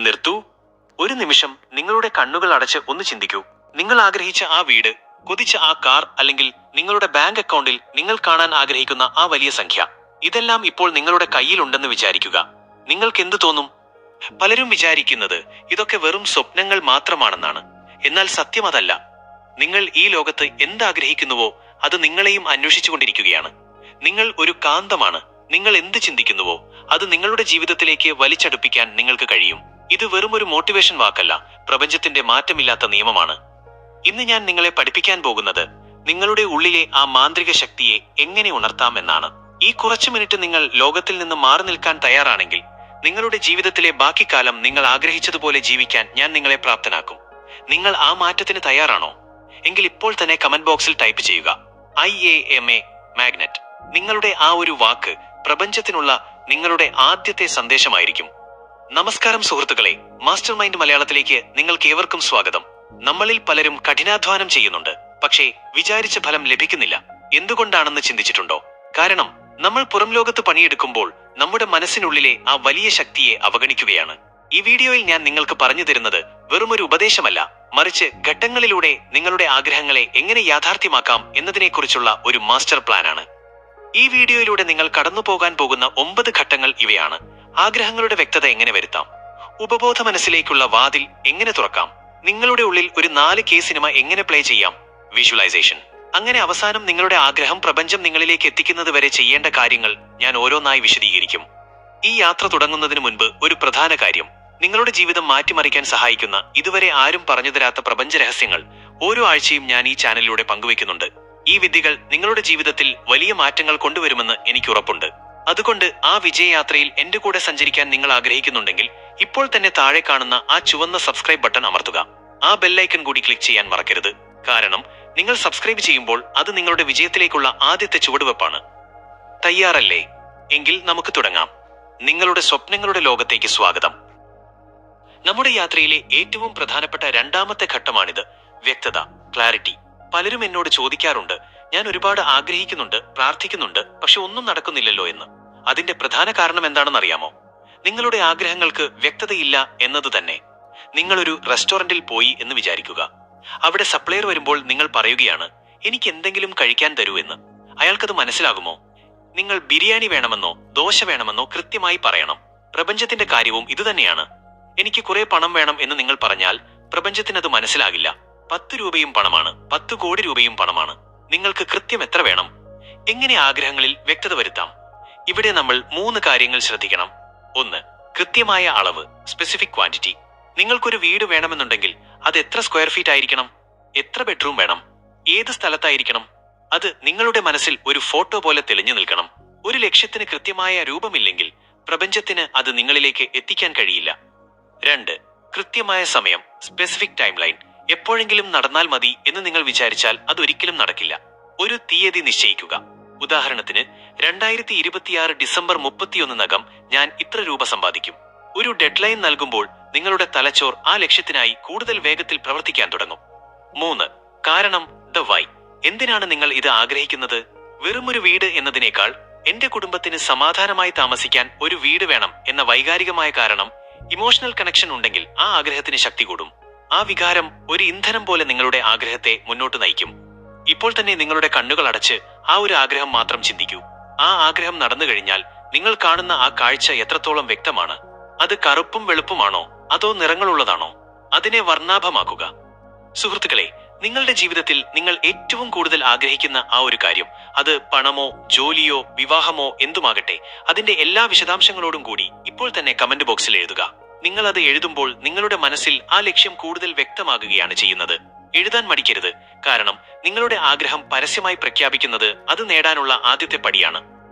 നിർത്തൂ. ഒരു നിമിഷം നിങ്ങളുടെ കണ്ണുകൾ അടച്ച് ഒന്ന് ചിന്തിക്കൂ. നിങ്ങൾ ആഗ്രഹിച്ച ആ വീട്, കൊതിച്ച ആ കാർ, അല്ലെങ്കിൽ നിങ്ങളുടെ ബാങ്ക് അക്കൗണ്ടിൽ നിങ്ങൾ കാണാൻ ആഗ്രഹിക്കുന്ന ആ വലിയ സംഖ്യ, ഇതെല്ലാം ഇപ്പോൾ നിങ്ങളുടെ കയ്യിലുണ്ടെന്ന് വിചാരിക്കുക. നിങ്ങൾക്ക് എന്തു തോന്നും? പലരും വിചാരിക്കുന്നത് ഇതൊക്കെ വെറും സ്വപ്നങ്ങൾ മാത്രമാണെന്നാണ്. എന്നാൽ സത്യം അതല്ല. നിങ്ങൾ ഈ ലോകത്ത് എന്താഗ്രഹിക്കുന്നുവോ അത് നിങ്ങളെയും അന്വേഷിച്ചുകൊണ്ടിരിക്കുകയാണ്. നിങ്ങൾ ഒരു കാന്തമാണ്. നിങ്ങൾ എന്ത് ചിന്തിക്കുന്നുവോ അത് നിങ്ങളുടെ ജീവിതത്തിലേക്ക് വലിച്ചടുപ്പിക്കാൻ നിങ്ങൾക്ക് കഴിയും. ഇത് വെറും ഒരു മോട്ടിവേഷൻ വാക്കല്ല, പ്രപഞ്ചത്തിന്റെ മാറ്റമില്ലാത്ത നിയമമാണ്. ഇന്ന് ഞാൻ നിങ്ങളെ പഠിപ്പിക്കാൻ പോകുന്നത് നിങ്ങളുടെ ഉള്ളിലെ ആ മാന്ത്രിക ശക്തിയെ എങ്ങനെ ഉണർത്താം എന്നാണ്. ഈ കുറച്ചു മിനിറ്റ് നിങ്ങൾ ലോകത്തിൽ നിന്ന് മാറി നിൽക്കാൻ തയ്യാറാണെങ്കിൽ നിങ്ങളുടെ ജീവിതത്തിലെ ബാക്കി കാലം നിങ്ങൾ ആഗ്രഹിച്ചതുപോലെ ജീവിക്കാൻ ഞാൻ നിങ്ങളെ പ്രാപ്തനാക്കും. നിങ്ങൾ ആ മാറ്റത്തിന് തയ്യാറാണോ? എങ്കിൽ ഇപ്പോൾ തന്നെ കമന്റ് ബോക്സിൽ ടൈപ്പ് ചെയ്യുക IAM മാഗ്നറ്റ്. നിങ്ങളുടെ ആ ഒരു വാക്ക് പ്രപഞ്ചത്തിനുള്ള നിങ്ങളുടെ ആദ്യത്തെ സന്ദേശമായിരിക്കും. നമസ്കാരം സുഹൃത്തുക്കളെ, മാസ്റ്റർ മൈൻഡ് മലയാളത്തിലേക്ക് നിങ്ങൾക്ക് ഏവർക്കും സ്വാഗതം. നമ്മളിൽ പലരും കഠിനാധ്വാനം ചെയ്യുന്നുണ്ട്, പക്ഷേ വിചാരിച്ച ഫലം ലഭിക്കുന്നില്ല. എന്തുകൊണ്ടാണെന്ന് ചിന്തിച്ചിട്ടുണ്ടോ? കാരണം നമ്മൾ പുറം ലോകത്ത് പണിയെടുക്കുമ്പോൾ നമ്മുടെ മനസ്സിനുള്ളിലെ ആ വലിയ ശക്തിയെ അവഗണിക്കുകയാണ്. ഈ വീഡിയോയിൽ ഞാൻ നിങ്ങൾക്ക് പറഞ്ഞു തരുന്നത് വെറുമൊരു ഉപദേശമല്ല, മറിച്ച് ഘട്ടങ്ങളിലൂടെ നിങ്ങളുടെ ആഗ്രഹങ്ങളെ എങ്ങനെ യാഥാർത്ഥ്യമാക്കാം എന്നതിനെക്കുറിച്ചുള്ള ഒരു മാസ്റ്റർ പ്ലാനാണ്. ഈ വീഡിയോയിലൂടെ നിങ്ങൾ കടന്നു പോകാൻ പോകുന്ന 9 ഘട്ടങ്ങൾ ഇവയാണ്. ആഗ്രഹങ്ങളുടെ വ്യക്തത എങ്ങനെ വരുത്താം, ഉപബോധ മനസ്സിലേക്കുള്ള വാതിൽ എങ്ങനെ തുറക്കാം, നിങ്ങളുടെ ഉള്ളിൽ ഒരു 4K സിനിമ എങ്ങനെ പ്ലേ ചെയ്യാം, വിഷ്വലൈസേഷൻ. അങ്ങനെ അവസാനം നിങ്ങളുടെ ആഗ്രഹം പ്രപഞ്ചം നിങ്ങളിലേക്ക് എത്തിക്കുന്നത് വരെ ചെയ്യേണ്ട കാര്യങ്ങൾ ഞാൻ ഓരോന്നായി വിശദീകരിക്കും. ഈ യാത്ര തുടങ്ങുന്നതിന് മുൻപ് ഒരു പ്രധാന കാര്യം, നിങ്ങളുടെ ജീവിതം മാറ്റിമറിക്കാൻ സഹായിക്കുന്ന ഇതുവരെ ആരും പറഞ്ഞു തരാത്ത പ്രപഞ്ച രഹസ്യങ്ങൾ ഓരോ ആഴ്ചയും ഞാൻ ഈ ചാനലിലൂടെ പങ്കുവെക്കുന്നുണ്ട്. ഈ വിദ്യകൾ നിങ്ങളുടെ ജീവിതത്തിൽ വലിയ മാറ്റങ്ങൾ കൊണ്ടുവരുമെന്ന് എനിക്ക് ഉറപ്പുണ്ട്. അതുകൊണ്ട് ആ വിജയയാത്രയിൽ എന്റെ കൂടെ സഞ്ചരിക്കാൻ നിങ്ങൾ ആഗ്രഹിക്കുന്നുണ്ടെങ്കിൽ ഇപ്പോൾ തന്നെ താഴെ കാണുന്ന ആ ചുവന്ന സബ്സ്ക്രൈബ് ബട്ടൺ അമർത്തുക. ആ ബെല്ലൈക്കൺ കൂടി ക്ലിക്ക് ചെയ്യാൻ മറക്കരുത്. കാരണം നിങ്ങൾ സബ്സ്ക്രൈബ് ചെയ്യുമ്പോൾ അത് നിങ്ങളുടെ വിജയത്തിലേക്കുള്ള ആദ്യത്തെ ചുവടുവെപ്പാണ്. തയ്യാറല്ലേ? എങ്കിൽ നമുക്ക് തുടങ്ങാം. നിങ്ങളുടെ സ്വപ്നങ്ങളുടെ ലോകത്തേക്ക് സ്വാഗതം. നമ്മുടെ യാത്രയിലെ ഏറ്റവും പ്രധാനപ്പെട്ട രണ്ടാമത്തെ ഘട്ടമാണിത്, വ്യക്തത, ക്ലാരിറ്റി. പലരും എന്നോട് ചോദിക്കാറുണ്ട്, ഞാൻ ഒരുപാട് ആഗ്രഹിക്കുന്നുണ്ട്, പ്രാർത്ഥിക്കുന്നുണ്ട്, പക്ഷെ ഒന്നും നടക്കുന്നില്ലല്ലോ എന്ന്. അതിന്റെ പ്രധാന കാരണം എന്താണെന്ന് അറിയാമോ? നിങ്ങളുടെ ആഗ്രഹങ്ങൾക്ക് വ്യക്തതയില്ല എന്നത് തന്നെ. നിങ്ങളൊരു റെസ്റ്റോറന്റിൽ പോയി എന്ന് വിചാരിക്കുക. അവിടെ സപ്ലയർ വരുമ്പോൾ നിങ്ങൾ പറയുകയാണ്, എനിക്ക് എന്തെങ്കിലും കഴിക്കാൻ തരൂ എന്ന്. അയാൾക്കത് മനസ്സിലാകുമോ? നിങ്ങൾ ബിരിയാണി വേണമെന്നോ ദോശ വേണമെന്നോ കൃത്യമായി പറയണം. പ്രപഞ്ചത്തിന്റെ കാര്യവും ഇതുതന്നെയാണ്. എനിക്ക് കുറെ പണം വേണം എന്ന് നിങ്ങൾ പറഞ്ഞാൽ പ്രപഞ്ചത്തിനത് മനസ്സിലാകില്ല. 10 രൂപയും പണമാണ്, 10 കോടി രൂപയും പണമാണ്. നിങ്ങൾക്ക് കൃത്യം എത്ര വേണം? എങ്ങനെ ആഗ്രഹങ്ങളിൽ വ്യക്തത വരുത്താം? ഇവിടെ നമ്മൾ 3 കാര്യങ്ങൾ ശ്രദ്ധിക്കണം. 1. കൃത്യമായ അളവ്, സ്പെസിഫിക് ക്വാണ്ടിറ്റി. നിങ്ങൾക്കൊരു വീട് വേണമെന്നുണ്ടെങ്കിൽ അത് എത്ര സ്ക്വയർ ഫീറ്റ് ആയിരിക്കണം? എത്ര ബെഡ്റൂം വേണം? ഏത് സ്ഥലത്തായിരിക്കണം? അത് നിങ്ങളുടെ മനസ്സിൽ ഒരു ഫോട്ടോ പോലെ തെളിഞ്ഞു നിൽക്കണം. ഒരു ലക്ഷ്യത്തിന് കൃത്യമായ രൂപമില്ലെങ്കിൽ പ്രപഞ്ചത്തിന് അത് നിങ്ങളിലേക്ക് എത്തിക്കാൻ കഴിയില്ല. 2. കൃത്യമായ സമയം, സ്പെസിഫിക് ടൈം ലൈൻ. എപ്പോഴെങ്കിലും നടന്നാൽ മതി എന്ന് നിങ്ങൾ വിചാരിച്ചാൽ അതൊരിക്കലും നടക്കില്ല. ഒരു തീയതി നിശ്ചയിക്കുക. ഉദാഹരണത്തിന് 2026 ഡിസംബർ 31-നകം ഞാൻ ഇത്ര രൂപ സമ്പാദിക്കും. ഒരു ഡെഡ്ലൈൻ നൽകുമ്പോൾ നിങ്ങളുടെ തലച്ചോർ ആ ലക്ഷ്യത്തിനായി കൂടുതൽ വേഗത്തിൽ പ്രവർത്തിക്കാൻ തുടങ്ങും. 3. കാരണം, ദ വൈ. എന്തിനാണ് നിങ്ങൾ ഇത് ആഗ്രഹിക്കുന്നത്? വെറുമൊരു വീട് എന്നതിനേക്കാൾ എന്റെ കുടുംബത്തിന് സമാധാനമായി താമസിക്കാൻ ഒരു വീട് വേണം എന്ന വൈകാരികമായ കാരണം, ഇമോഷണൽ കണക്ഷൻ ഉണ്ടെങ്കിൽ ആ ആഗ്രഹത്തിന് ശക്തി കൂടും. ആ വികാരം ഒരു ഇന്ധനം പോലെ നിങ്ങളുടെ ആഗ്രഹത്തെ മുന്നോട്ട് നയിക്കും. ഇപ്പോൾ തന്നെ നിങ്ങളുടെ കണ്ണുകൾ അടച്ച് ആ ഒരു ആഗ്രഹം മാത്രം ചിന്തിക്കൂ. ആ ആഗ്രഹം നടന്നു കഴിഞ്ഞാൽ നിങ്ങൾ കാണുന്ന ആ കാഴ്ച എത്രത്തോളം വ്യക്തമാണ്? അത് കറുപ്പും വെളുപ്പുമാണോ അതോ നിറങ്ങളുള്ളതാണോ? അതിനെ വർണ്ണാഭമാക്കുക. സുഹൃത്തുക്കളെ, നിങ്ങളുടെ ജീവിതത്തിൽ നിങ്ങൾ ഏറ്റവും കൂടുതൽ ആഗ്രഹിക്കുന്ന ആ ഒരു കാര്യം, അത് പണമോ ജോലിയോ വിവാഹമോ എന്തുമാകട്ടെ, അതിന്റെ എല്ലാ വിശദാംശങ്ങളോടും കൂടി ഇപ്പോൾ തന്നെ കമന്റ് ബോക്സിൽ എഴുതുക. നിങ്ങൾ അത് എഴുതുമ്പോൾ നിങ്ങളുടെ മനസ്സിൽ ആ ലക്ഷ്യം കൂടുതൽ വ്യക്തമാകുകയാണ് ചെയ്യുന്നത്. എഴുതാൻ മടിക്കരുത്. കാരണം നിങ്ങളുടെ ആഗ്രഹം പരസ്യമായി പ്രഖ്യാപിക്കുന്നത് അത് നേടാനുള്ള ആദ്യത്തെ പടിയാണ്.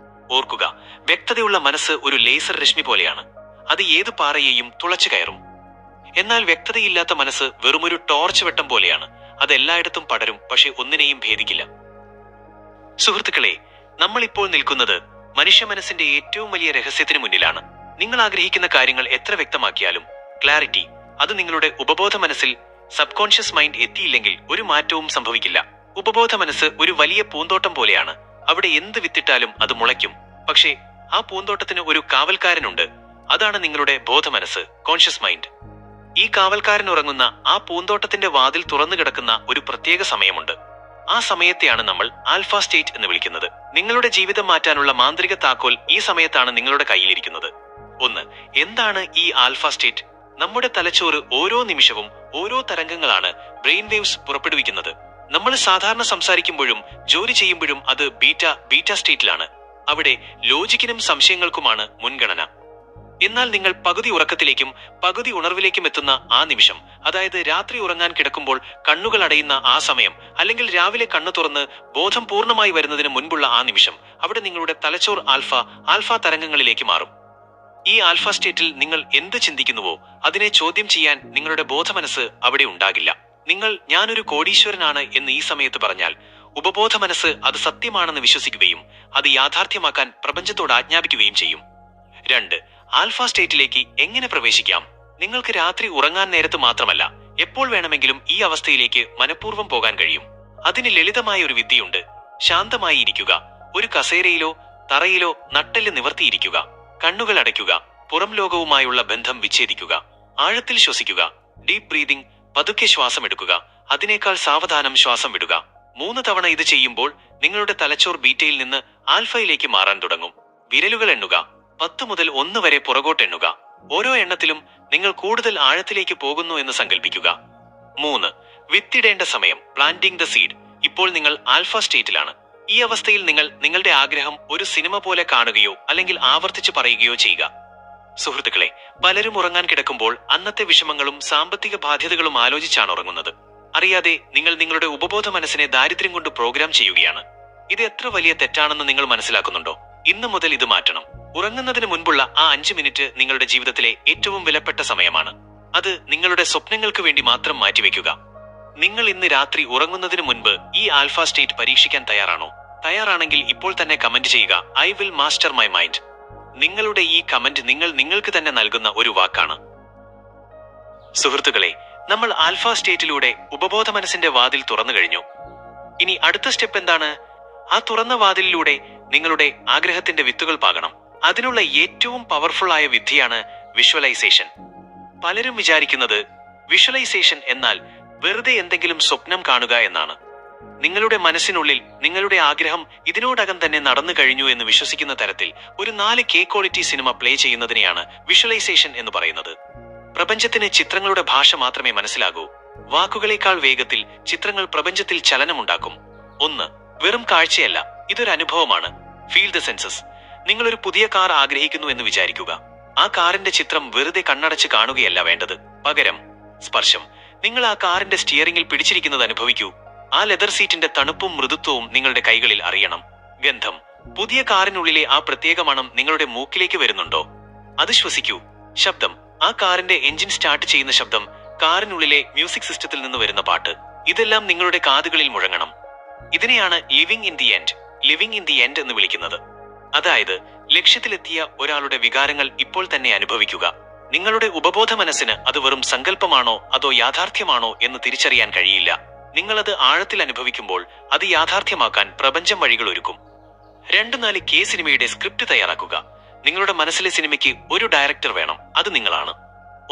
ഓർക്കുക, വ്യക്തതയുള്ള മനസ്സ് ഒരു ലേസർ രശ്മി പോലെയാണ്. അത് ഏത് പാറയെയും തുളച്ചു കയറും. എന്നാൽ വ്യക്തതയില്ലാത്ത മനസ്സ് വെറുമൊരു ടോർച്ച് വെട്ടം പോലെയാണ്. അത് എല്ലായിടത്തും പടരും, പക്ഷെ ഒന്നിനെയും ഭേദിക്കില്ല. സുഹൃത്തുക്കളെ, നമ്മൾ ഇപ്പോൾ നിൽക്കുന്നത് മനുഷ്യ മനസ്സിന്റെ ഏറ്റവും വലിയ രഹസ്യത്തിന് മുന്നിലാണ്. നിങ്ങൾ ആഗ്രഹിക്കുന്ന കാര്യങ്ങൾ എത്ര വ്യക്തമാക്കിയാലും ക്ലാരിറ്റി, അത് നിങ്ങളുടെ ഉപബോധ മനസ്സിൽ, സബ് കോൺഷ്യസ് മൈൻഡ് എത്തിയില്ലെങ്കിൽ ഒരു മാറ്റവും സംഭവിക്കില്ല. ഉപബോധ മനസ്സ് ഒരു വലിയ പൂന്തോട്ടം പോലെയാണ്. അവിടെ എന്ത് വിത്തിട്ടാലും അത് മുളയ്ക്കും. പക്ഷേ ആ പൂന്തോട്ടത്തിന് ഒരു കാവൽക്കാരനുണ്ട്. അതാണ് നിങ്ങളുടെ ബോധമനസ്സ്, കോൺഷ്യസ് മൈൻഡ്. ഈ കാവൽക്കാരൻ ഉറങ്ങുന്ന ആ പൂന്തോട്ടത്തിന്റെ വാതിൽ തുറന്നു കിടക്കുന്ന ഒരു പ്രത്യേക സമയമുണ്ട്. ആ സമയത്തെയാണ് നമ്മൾ ആൽഫ സ്റ്റേറ്റ് എന്ന് വിളിക്കുന്നത്. നിങ്ങളുടെ ജീവിതം മാറ്റാനുള്ള മാന്ത്രിക താക്കോൽ ഈ സമയത്താണ് നിങ്ങളുടെ കയ്യിലിരിക്കുന്നത്. ഒന്ന്, എന്താണ് ഈ ആൽഫ സ്റ്റേറ്റ്? നമ്മുടെ തലച്ചോറ് ഓരോ നിമിഷവും ഓരോ തരംഗങ്ങളാണ്, ബ്രെയിൻ വേവ്സ് പുറപ്പെടുവിക്കുന്നത്. നമ്മൾ സാധാരണ സംസാരിക്കുമ്പോഴും ജോലി ചെയ്യുമ്പോഴും അത് ബീറ്റ സ്റ്റേറ്റിലാണ്. അവിടെ ലോജിക്കിനും സംശയങ്ങൾക്കുമാണ് മുൻഗണന. എന്നാൽ നിങ്ങൾ പകുതി ഉറക്കത്തിലേക്കും പകുതി ഉണർവിലേക്കും എത്തുന്ന ആ നിമിഷം, അതായത് രാത്രി ഉറങ്ങാൻ കിടക്കുമ്പോൾ കണ്ണുകൾ അടയുന്ന ആ സമയം, അല്ലെങ്കിൽ രാവിലെ കണ്ണു തുറന്ന് ബോധം പൂർണ്ണമായി വരുന്നതിന് മുൻപുള്ള ആ നിമിഷം, അവിടെ നിങ്ങളുടെ തലച്ചോർ ആൽഫ തരംഗങ്ങളിലേക്ക് മാറും. ഈ ആൽഫ സ്റ്റേറ്റിൽ നിങ്ങൾ എന്ത് ചിന്തിക്കുന്നുവോ അതിനെ ചോദ്യം ചെയ്യാൻ നിങ്ങളുടെ ബോധമനസ്സ് അവിടെ ഉണ്ടാകില്ല. നിങ്ങൾ ഞാനൊരു കോടീശ്വരനാണ് എന്ന് ഈ സമയത്ത് പറഞ്ഞാൽ ഉപബോധ മനസ്സ് അത് സത്യമാണെന്ന് വിശ്വസിക്കുകയും അത് യാഥാർത്ഥ്യമാക്കാൻ പ്രപഞ്ചത്തോട് ആജ്ഞാപിക്കുകയും ചെയ്യും. 2. ആൽഫ സ്റ്റേറ്റിലേക്ക് എങ്ങനെ പ്രവേശിക്കാം? നിങ്ങൾക്ക് രാത്രി ഉറങ്ങാൻ നേരത്ത് മാത്രമല്ല, എപ്പോൾ വേണമെങ്കിലും ഈ അവസ്ഥയിലേക്ക് മനഃപൂർവ്വം പോകാൻ കഴിയും. അതിന് ലളിതമായ ഒരു വിദ്യയുണ്ട്. ശാന്തമായി ഇരിക്കുക. ഒരു കസേരയിലോ തറയിലോ നട്ടെല്ല് നിവർത്തിയിരിക്കുക. കണ്ണുകൾ അടയ്ക്കുക. പുറം ലോകവുമായുള്ള ബന്ധം വിച്ഛേദിക്കുക. ആഴത്തിൽ ശ്വസിക്കുക. Deep breathing. പതുക്കെ ശ്വാസം എടുക്കുക. അതിനേക്കാൾ സാവധാനം ശ്വാസം വിടുക. 3 തവണ ഇത് ചെയ്യുമ്പോൾ നിങ്ങളുടെ തലച്ചോർ ബീറ്റയിൽ നിന്ന് ആൽഫയിലേക്ക് മാറാൻ തുടങ്ങും. വിരലുകൾ എണ്ണുക. 10 മുതൽ 1 വരെ പുറകോട്ടെണ്ണുക. ഓരോ എണ്ണത്തിലും നിങ്ങൾ കൂടുതൽ ആഴത്തിലേക്ക് പോകുന്നു എന്ന് സങ്കല്പിക്കുക. 3. വിത്തിടേണ്ട സമയം, പ്ലാന്റിംഗ് ദ സീഡ്. ഇപ്പോൾ നിങ്ങൾ ആൽഫ സ്റ്റേറ്റിലാണ്. ഈ അവസ്ഥയിൽ നിങ്ങൾ നിങ്ങളുടെ ആഗ്രഹം ഒരു സിനിമ പോലെ കാണുകയോ അല്ലെങ്കിൽ ആവർത്തിച്ച് പറയുകയോ ചെയ്യുക. സുഹൃത്തുക്കളെ, പലരും ഉറങ്ങാൻ കിടക്കുമ്പോൾ അന്നത്തെ വിഷമങ്ങളും സാമ്പത്തിക ബാധ്യതകളും ആലോചിച്ചാണ് ഉറങ്ങുന്നത്. അറിയാതെ നിങ്ങൾ നിങ്ങളുടെ ഉപബോധ മനസ്സിനെ ദാരിദ്ര്യം കൊണ്ട് പ്രോഗ്രാം ചെയ്യുകയാണ്. ഇത് എത്ര വലിയ തെറ്റാണെന്ന് നിങ്ങൾ മനസ്സിലാക്കുന്നുണ്ടോ? ഇന്നു മുതൽ ഇത് മാറ്റണം. ഉറങ്ങുന്നതിന് മുൻപുള്ള ആ 5 മിനിറ്റ് നിങ്ങളുടെ ജീവിതത്തിലെ ഏറ്റവും വിലപ്പെട്ട സമയമാണ്. അത് നിങ്ങളുടെ സ്വപ്നങ്ങൾക്ക് വേണ്ടി മാത്രം മാറ്റിവെക്കുക. നിങ്ങൾ ഇന്ന് രാത്രി ഉറങ്ങുന്നതിന് മുൻപ് ഈ ആൽഫ സ്റ്റേറ്റ് പരീക്ഷിക്കാൻ തയ്യാറാണോ? തയ്യാറാണെങ്കിൽ ഇപ്പോൾ തന്നെ കമന്റ് ചെയ്യുക, I will master my mind. നിങ്ങളുടെ ഈ കമന്റ് നിങ്ങൾക്ക് തന്നെ നൽകുന്ന ഒരു വാക്കാണ്. സുഹൃത്തുക്കളെ, നമ്മൾ ആൽഫ സ്റ്റേറ്റിലൂടെ ഉപബോധ മനസ്സിന്റെ വാതിൽ തുറന്നു കഴിഞ്ഞു. ഇനി അടുത്ത സ്റ്റെപ്പ് എന്താണ്? ആ തുറന്ന വാതിലിലൂടെ നിങ്ങളുടെ ആഗ്രഹത്തിന്റെ വിത്തുകൾ പാകണം. അതിനുള്ള ഏറ്റവും പവർഫുൾ ആയ വിദ്യയാണ് വിഷ്വലൈസേഷൻ. പലരും വിചാരിക്കുന്നത് വിഷ്വലൈസേഷൻ എന്നാൽ വെറുതെ എന്തെങ്കിലും സ്വപ്നം കാണുക എന്നാണ്. നിങ്ങളുടെ മനസ്സിനുള്ളിൽ നിങ്ങളുടെ ആഗ്രഹം ഇതിനോടകം തന്നെ നടന്നു കഴിഞ്ഞു എന്ന് വിശ്വസിക്കുന്ന തരത്തിൽ ഒരു 4K ക്വാളിറ്റി സിനിമ പ്ലേ ചെയ്യുന്നതിനെയാണ് വിഷ്വലൈസേഷൻ എന്ന് പറയുന്നത്. പ്രപഞ്ചത്തിന് ചിത്രങ്ങളുടെ ഭാഷ മാത്രമേ മനസ്സിലാകൂ. വാക്കുകളേക്കാൾ വേഗത്തിൽ ചിത്രങ്ങൾ പ്രപഞ്ചത്തിൽ ചലനമുണ്ടാക്കും. 1. വെറും കാഴ്ചയല്ല, ഇതൊരു അനുഭവമാണ്. Feel the census. നിങ്ങളൊരു പുതിയ കാർ ആഗ്രഹിക്കുന്നു എന്ന് വിചാരിക്കുക. ആ കാറിന്റെ ചിത്രം വെറുതെ കണ്ണടച്ച് കാണുകയല്ല വേണ്ടത്. പകരം സ്പർശം. നിങ്ങൾ ആ കാറിന്റെ സ്റ്റിയറിംഗിൽ പിടിച്ചിരിക്കുന്നത് അനുഭവിക്കൂ. ആ ലെതർ സീറ്റിന്റെ തണുപ്പും മൃദുത്വവും നിങ്ങളുടെ കൈകളിൽ അറിയണം. ഗന്ധം. പുതിയ കാറിനുള്ളിലെ ആ പ്രത്യേക മണം നിങ്ങളുടെ മൂക്കിലേക്ക് വരുന്നുണ്ടോ? അത് ശ്വസിക്കൂ. ശബ്ദം. ആ കാറിന്റെ എഞ്ചിൻ സ്റ്റാർട്ട് ചെയ്യുന്ന ശബ്ദം, കാറിനുള്ളിലെ മ്യൂസിക് സിസ്റ്റത്തിൽ നിന്ന് വരുന്ന പാട്ട്, ഇതെല്ലാം നിങ്ങളുടെ കാതുകളിൽ മുഴങ്ങണം. ഇതിനെയാണ് ലിവിംഗ് ഇൻ ദി എൻഡ് എന്ന് വിളിക്കുന്നത്. അതായത് ലക്ഷ്യത്തിലെത്തിയ ഒരാളുടെ വികാരങ്ങൾ ഇപ്പോൾ തന്നെ അനുഭവിക്കുക. നിങ്ങളുടെ ഉപബോധ മനസ്സിന് അത് വെറും സങ്കല്പമാണോ അതോ യാഥാർത്ഥ്യമാണോ എന്ന് തിരിച്ചറിയാൻ കഴിയില്ല. നിങ്ങളത് ആഴത്തിൽ അനുഭവിക്കുമ്പോൾ അത് യാഥാർത്ഥ്യമാക്കാൻ പ്രപഞ്ചം വഴികൾ ഒരുക്കും. 2-4K സിനിമയുടെ സ്ക്രിപ്റ്റ് തയ്യാറാക്കുക. നിങ്ങളുടെ മനസ്സിലെ സിനിമയ്ക്ക് ഒരു ഡയറക്ടർ വേണം. അത് നിങ്ങളാണ്.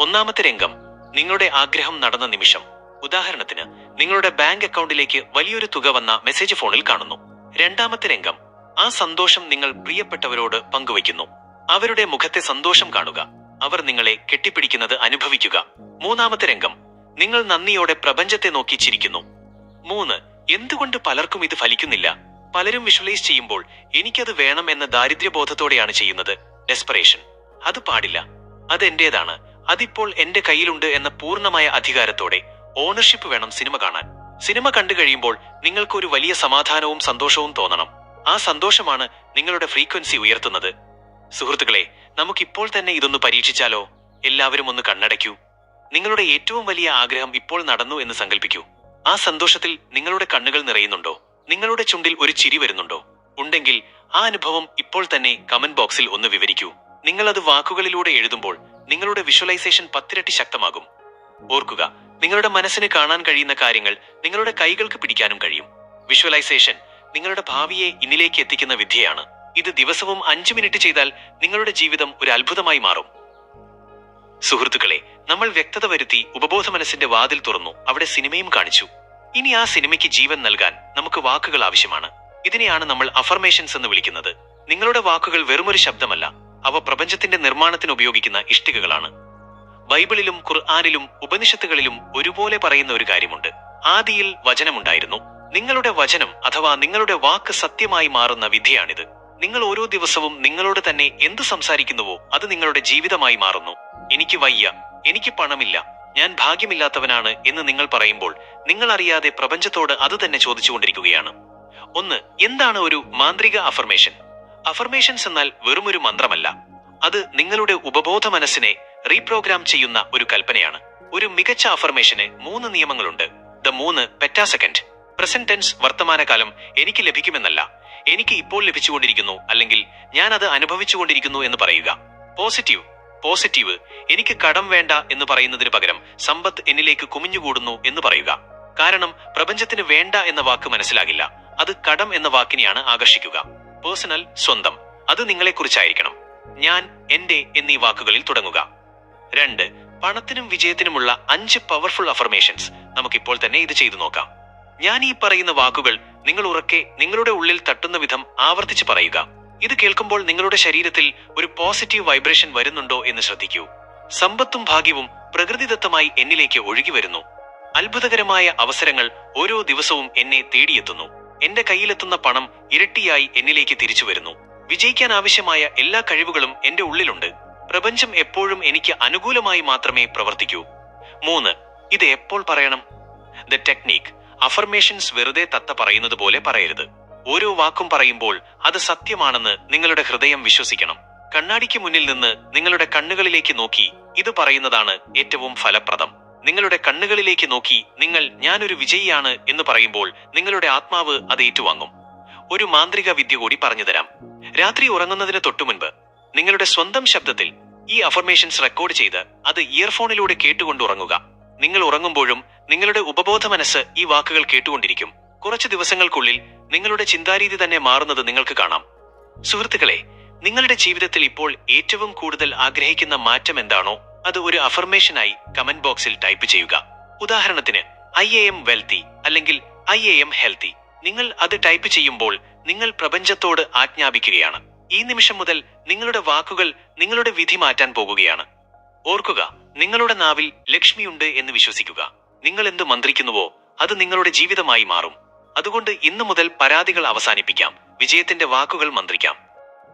1-ാമത്തെ രംഗം, നിങ്ങളുടെ ആഗ്രഹം നടന്ന നിമിഷം. ഉദാഹരണത്തിന്, നിങ്ങളുടെ ബാങ്ക് അക്കൗണ്ടിലേക്ക് വലിയൊരു തുക വന്ന മെസ്സേജ് ഫോണിൽ കാണുന്നു. 2-ാമത്തെ രംഗം, ആ സന്തോഷം നിങ്ങൾ പ്രിയപ്പെട്ടവരോട് പങ്കുവയ്ക്കുന്നു. അവരുടെ മുഖത്തെ സന്തോഷം കാണുക. അവർ നിങ്ങളെ കെട്ടിപ്പിടിക്കുന്നത് അനുഭവിക്കുക. 3-ാമത്തെ രംഗം, നിങ്ങൾ നന്ദിയോടെ പ്രപഞ്ചത്തെ നോക്കി ചിരിക്കുന്നു. 3. എന്തുകൊണ്ട് പലർക്കും ഇത് ഫലിക്കുന്നില്ല? പലരും വിഷ്വലൈസ് ചെയ്യുമ്പോൾ എനിക്കത് വേണം എന്ന ദാരിദ്ര്യബോധത്തോടെയാണ് ചെയ്യുന്നത്. ഡെസ്പറേഷൻ. അത് പാടില്ല. അത് എന്റേതാണ്. അതിപ്പോൾ എന്റെ കയ്യിലുണ്ട് എന്ന പൂർണ്ണമായ അധികാരത്തോടെ. ഓണർഷിപ്പ് വേണം സിനിമ കാണാൻ. സിനിമ കണ്ടു കഴിയുമ്പോൾ നിങ്ങൾക്ക് ഒരു വലിയ സമാധാനവും സന്തോഷവും തോന്നണം. ആ സന്തോഷമാണ് നിങ്ങളുടെ ഫ്രീക്വൻസി ഉയർത്തുന്നത്. സുഹൃത്തുക്കളെ, നമുക്കിപ്പോൾ തന്നെ ഇതൊന്ന് പരീക്ഷിച്ചാലോ? എല്ലാവരും ഒന്ന് കണ്ണടയ്ക്കൂ. നിങ്ങളുടെ ഏറ്റവും വലിയ ആഗ്രഹം ഇപ്പോൾ നടന്നു എന്ന് സങ്കല്പിക്കൂ. ആ സന്തോഷത്തിൽ നിങ്ങളുടെ കണ്ണുകൾ നിറയുന്നുണ്ടോ? നിങ്ങളുടെ ചുണ്ടിൽ ഒരു ചിരി വരുന്നുണ്ടോ? ഉണ്ടെങ്കിൽ ആ അനുഭവം ഇപ്പോൾ തന്നെ കമന്റ് ബോക്സിൽ ഒന്ന് വിവരിക്കൂ. നിങ്ങൾ അത് വാക്കുകളിലൂടെ എഴുതുമ്പോൾ നിങ്ങളുടെ വിഷ്വലൈസേഷൻ 10 ഇരട്ടി ശക്തമാകും. ഓർക്കുക, നിങ്ങളുടെ മനസ്സിന് കാണാൻ കഴിയുന്ന കാര്യങ്ങൾ നിങ്ങളുടെ കൈകൾക്ക് പിടിക്കാനും കഴിയും. വിഷ്വലൈസേഷൻ നിങ്ങളുടെ ഭാവിയെ ഇന്നിലേക്ക് എത്തിക്കുന്ന വിദ്യയാണ്. ഇത് ദിവസവും 5 മിനിറ്റ് ചെയ്താൽ നിങ്ങളുടെ ജീവിതം ഒരു അത്ഭുതമായി മാറും. സുഹൃത്തുക്കളെ, നമ്മൾ വ്യക്തത വരുത്തി ഉപബോധ മനസ്സിന്റെ വാതിൽ തുറന്നു. അവിടെ സിനിമയും കാണിച്ചു. ഇനി ആ സിനിമയ്ക്ക് ജീവൻ നൽകാൻ നമുക്ക് വാക്കുകൾ ആവശ്യമാണ്. ഇതിനെയാണ് നമ്മൾ അഫർമേഷൻസ് എന്ന് വിളിക്കുന്നത്. നിങ്ങളുടെ വാക്കുകൾ വെറുമൊരു ശബ്ദമല്ല, അവ പ്രപഞ്ചത്തിന്റെ നിർമ്മാണത്തിന് ഉപയോഗിക്കുന്ന ഇഷ്ടികകളാണ്. ബൈബിളിലും ഖുർആനിലും ഉപനിഷത്തുകളിലും ഒരുപോലെ പറയുന്ന ഒരു കാര്യമുണ്ട്. ആദിയിൽ വചനമുണ്ടായിരുന്നു. നിങ്ങളുടെ വചനം അഥവാ നിങ്ങളുടെ വാക്ക് സത്യമായി മാറുന്ന വിധിയാണിത്. നിങ്ങൾ ഓരോ ദിവസവും നിങ്ങളോട് തന്നെ എന്ത് സംസാരിക്കുന്നുവോ അത് നിങ്ങളുടെ ജീവിതമായി മാറുന്നു. എനിക്ക് വയ്യ, എനിക്ക് പണമില്ല, ഞാൻ ഭാഗ്യമില്ലാത്തവനാണ് എന്ന് നിങ്ങൾ പറയുമ്പോൾ നിങ്ങൾ അറിയാതെ പ്രപഞ്ചത്തോട് അത് തന്നെ ചോദിച്ചുകൊണ്ടിരിക്കുകയാണ്. എന്താണ് ഒരു മാന്ത്രിക അഫർമേഷൻ? അഫർമേഷൻസ് എന്നാൽ വെറുമൊരു മന്ത്രമല്ല. അത് നിങ്ങളുടെ ഉപബോധ മനസ്സിനെ റീപ്രോഗ്രാം ചെയ്യുന്ന ഒരു കൽപ്പനയാണ്. ഒരു മികച്ച അഫർമേഷന് 3 നിയമങ്ങളുണ്ട്. 3 പെറ്റാസെക്കൻഡ്. Present tense, വർത്തമാനകാലം. എനിക്ക് ലഭിക്കുമെന്നല്ല, എനിക്ക് ഇപ്പോൾ ലഭിച്ചുകൊണ്ടിരിക്കുന്നു അല്ലെങ്കിൽ ഞാൻ അത് അനുഭവിച്ചുകൊണ്ടിരിക്കുന്നു എന്ന് പറയുക. പോസിറ്റീവ്, എനിക്ക് കടം വേണ്ട എന്ന് പറയുന്നതിന് പകരം സമ്പത്ത് എന്നിലേക്ക് കുമിഞ്ഞുകൂടുന്നു എന്ന് പറയുക. കാരണം പ്രപഞ്ചത്തിന് വേണ്ട എന്ന വാക്ക് മനസ്സിലാകില്ല, അത് കടം എന്ന വാക്കിനെയാണ് ആകർഷിക്കുക. പേഴ്സണൽ, സ്വന്തം, അത് നിങ്ങളെക്കുറിച്ചായിരിക്കണം. ഞാൻ, എന്റെ എന്നീ വാക്കുകളിൽ തുടങ്ങുക. 2 പണത്തിനും വിജയത്തിനുമുള്ള 5 പവർഫുൾ അഫർമേഷൻസ്. നമുക്കിപ്പോൾ തന്നെ ഇത് ചെയ്തു നോക്കാം. ഞാൻ ഈ പറയുന്ന വാക്കുകൾ നിങ്ങൾ ഉറക്കെ നിങ്ങളുടെ ഉള്ളിൽ തട്ടുന്ന വിധം ആവർത്തിച്ച് പറയുക. ഇത് കേൾക്കുമ്പോൾ നിങ്ങളുടെ ശരീരത്തിൽ ഒരു പോസിറ്റീവ് വൈബ്രേഷൻ വരുന്നുണ്ടോ എന്ന് ശ്രദ്ധിക്കൂ. സമ്പത്തും ഭാഗ്യവും പ്രകൃതിദത്തമായി എന്നിലേക്ക് ഒഴുകി വരുന്നു. അത്ഭുതകരമായ അവസരങ്ങൾ ഓരോ ദിവസവും എന്നെ തേടിയെത്തുന്നു. എന്റെ കയ്യിലെത്തുന്ന പണം ഇരട്ടിയായി എന്നിലേക്ക് തിരിച്ചു വരുന്നു. വിജയിക്കാൻ ആവശ്യമായ എല്ലാ കഴിവുകളും എന്റെ ഉള്ളിലുണ്ട്. പ്രപഞ്ചം എപ്പോഴും എനിക്ക് അനുകൂലമായി മാത്രമേ പ്രവർത്തിക്കൂ. 3 ഇത് എപ്പോൾ പറയണം? The technique. അഫർമേഷൻസ് വെറുതെ തത്ത പറയുന്നത് പോലെ പറയരുത്. ഓരോ വാക്കും പറയുമ്പോൾ അത് സത്യമാണെന്ന് നിങ്ങളുടെ ഹൃദയം വിശ്വസിക്കണം. കണ്ണാടിക്ക് മുന്നിൽ നിന്ന് നിങ്ങളുടെ കണ്ണുകളിലേക്ക് നോക്കി ഇത് പറയുന്നതാണ് ഏറ്റവും ഫലപ്രദം. നിങ്ങളുടെ കണ്ണുകളിലേക്ക് നോക്കി ഞാനൊരു വിജയിയാണ് എന്ന് പറയുമ്പോൾ നിങ്ങളുടെ ആത്മാവ് അത് ഏറ്റുവാങ്ങും. ഒരു മാന്ത്രിക വിദ്യ കൂടി പറഞ്ഞുതരാം. രാത്രി ഉറങ്ങുന്നതിന് തൊട്ടുമുൻപ് നിങ്ങളുടെ സ്വന്തം ശബ്ദത്തിൽ ഈ അഫർമേഷൻസ് റെക്കോർഡ് ചെയ്ത് അത് ഇയർഫോണിലൂടെ കേട്ടുകൊണ്ട് ഉറങ്ങുക. നിങ്ങൾ ഉറങ്ങുമ്പോഴും നിങ്ങളുടെ ഉപബോധ മനസ്സ് ഈ വാക്കുകൾ കേട്ടുകൊണ്ടിരിക്കും. കുറച്ച് ദിവസങ്ങൾക്കുള്ളിൽ നിങ്ങളുടെ ചിന്താരീതി തന്നെ മാറുന്നത് നിങ്ങൾക്ക് കാണാം. സുഹൃത്തുക്കളെ, നിങ്ങളുടെ ജീവിതത്തിൽ ഇപ്പോൾ ഏറ്റവും കൂടുതൽ ആഗ്രഹിക്കുന്ന മാറ്റം എന്താണോ അത് ഒരു അഫർമേഷനായി കമന്റ് ബോക്സിൽ ടൈപ്പ് ചെയ്യുക. ഉദാഹരണത്തിന് I am wealthy അല്ലെങ്കിൽ I am healthy. നിങ്ങൾ അത് ടൈപ്പ് ചെയ്യുമ്പോൾ നിങ്ങൾ പ്രപഞ്ചത്തോട് ആജ്ഞാപിക്കുകയാണ്. ഈ നിമിഷം മുതൽ നിങ്ങളുടെ വാക്കുകൾ നിങ്ങളുടെ വിധി മാറ്റാൻ പോകുകയാണ്. ഓർക്കുക, നിങ്ങളുടെ നാവിൽ ലക്ഷ്മിയുണ്ട് എന്ന് വിശ്വസിക്കുക. നിങ്ങൾ എന്ത് മന്ത്രിക്കുന്നുവോ അത് നിങ്ങളുടെ ജീവിതമായി മാറും. അതുകൊണ്ട് ഇന്നു മുതൽ പരാതികൾ അവസാനിപ്പിക്കാം, വിജയത്തിന്റെ വാക്കുകൾ മന്ത്രിക്കാം.